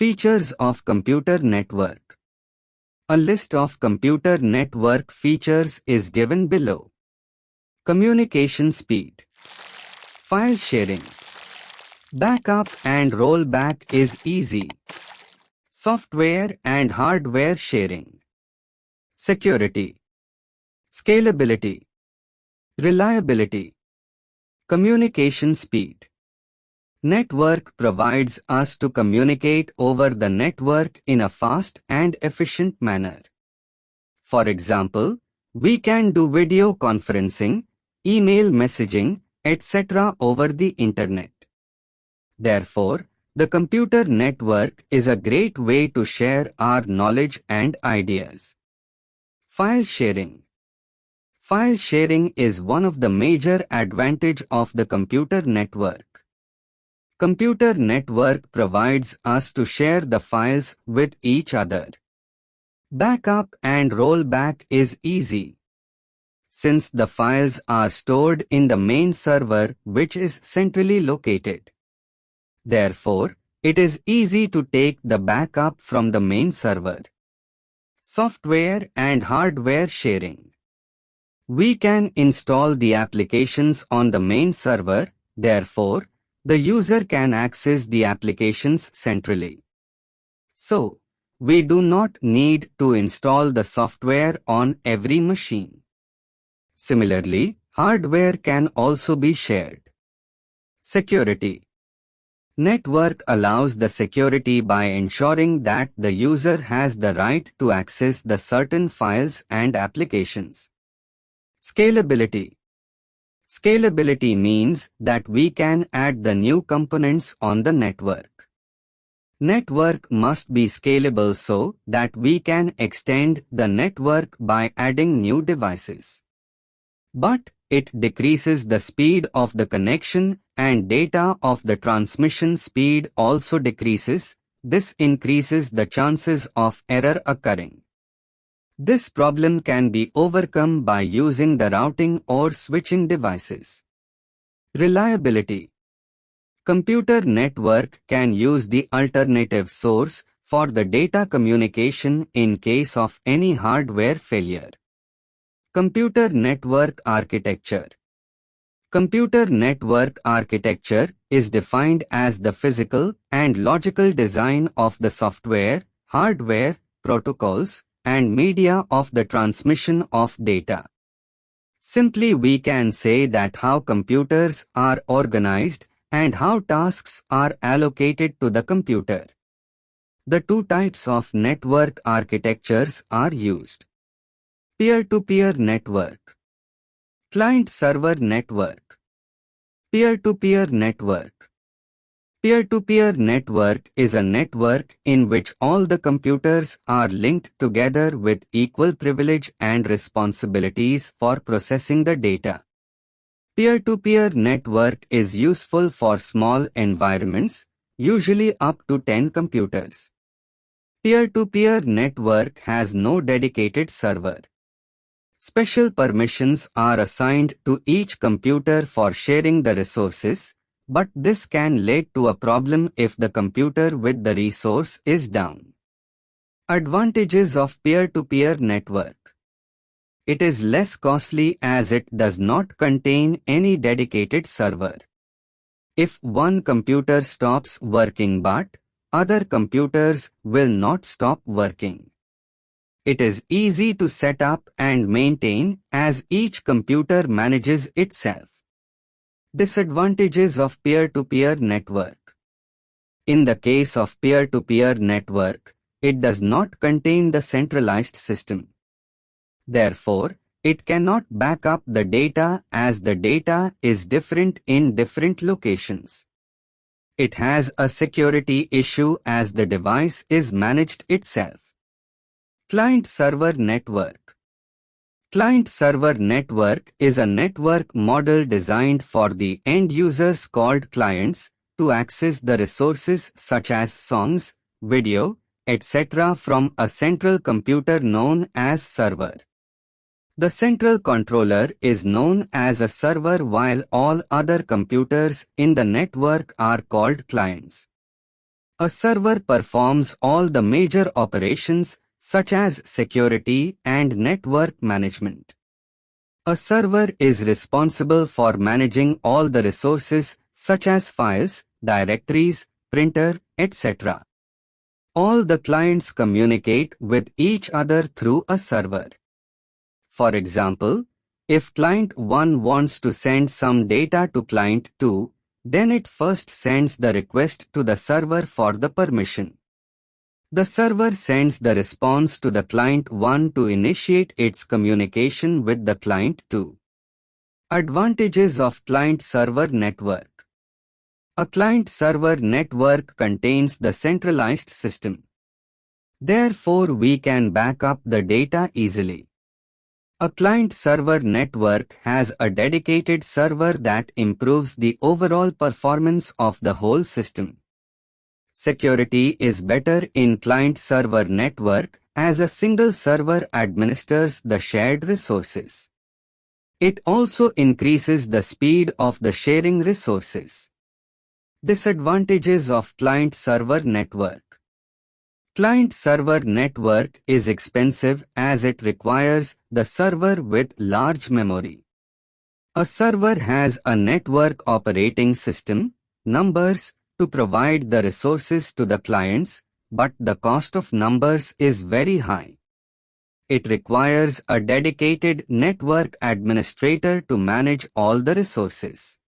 Features of computer network. A list of computer network features is given below. Communication speed. File sharing. Backup and rollback is easy. Software and hardware sharing. Security. Scalability. Reliability. Communication speed. Network provides us to communicate over the network in a fast and efficient manner. For example, we can do video conferencing, email messaging, etc. over the internet. Therefore, the computer network is a great way to share our knowledge and ideas. File sharing. File sharing is one of the major advantages of the computer network. Computer network provides us to share the files with each other. Backup and rollback is easy. Since the files are stored in the main server, which is centrally located. Therefore, it is easy to take the backup from the main server. Software and hardware sharing. We can install the applications on the main server, therefore, the user can access the applications centrally. So, we do not need to install the software on every machine. Similarly, hardware can also be shared. Security. Network allows the security by ensuring that the user has the right to access the certain files and applications. Scalability. Scalability means that we can add the new components on the network. Network must be scalable so that we can extend the network by adding new devices. But it decreases the speed of the connection and data of the transmission speed also decreases. This increases the chances of error occurring. This problem can be overcome by using the routing or switching devices. Reliability. Computer network can use the alternative source for the data communication in case of any hardware failure. Computer network architecture. Computer network architecture is defined as the physical and logical design of the software, hardware, protocols, and media of the transmission of data. Simply we can say that how computers are organized and how tasks are allocated to the computer. The two types of network architectures are used. Peer-to-peer network. Client-server network. Peer-to-peer network. Peer-to-peer network is a network in which all the computers are linked together with equal privilege and responsibilities for processing the data. Peer-to-peer network is useful for small environments, usually up to 10 computers. Peer-to-peer network has no dedicated server. Special permissions are assigned to each computer for sharing the resources, but this can lead to a problem if the computer with the resource is down. Advantages of peer-to-peer network. It is less costly as it does not contain any dedicated server. If one computer stops working but other computers will not stop working. It is easy to set up and maintain as each computer manages itself. Disadvantages of peer-to-peer network. In the case of peer-to-peer network, it does not contain the centralized system. Therefore, it cannot back up the data as the data is different in different locations. It has a security issue as the device is managed itself. Client-server network. Client-server network is a network model designed for the end users called clients to access the resources such as songs, video, etc. from a central computer known as server. The central controller is known as a server while all other computers in the network are called clients. A server performs all the major operations such as security and network management. A server is responsible for managing all the resources such as files, directories, printer, etc. All the clients communicate with each other through a server. For example, if client 1 wants to send some data to client 2, then it first sends the request to the server for the permission. The server sends the response to the client 1 to initiate its communication with the client 2. Advantages of client-server network. A client-server network contains the centralized system. Therefore, we can back up the data easily. A client-server network has a dedicated server that improves the overall performance of the whole system. Security is better in client-server network as a single server administers the shared resources. It also increases the speed of the sharing resources. Disadvantages of client-server network. Client-server network is expensive as it requires the server with large memory. A server has a network operating system, numbers, to provide the resources to the clients, but the cost of numbers is very high. It requires a dedicated network administrator to manage all the resources.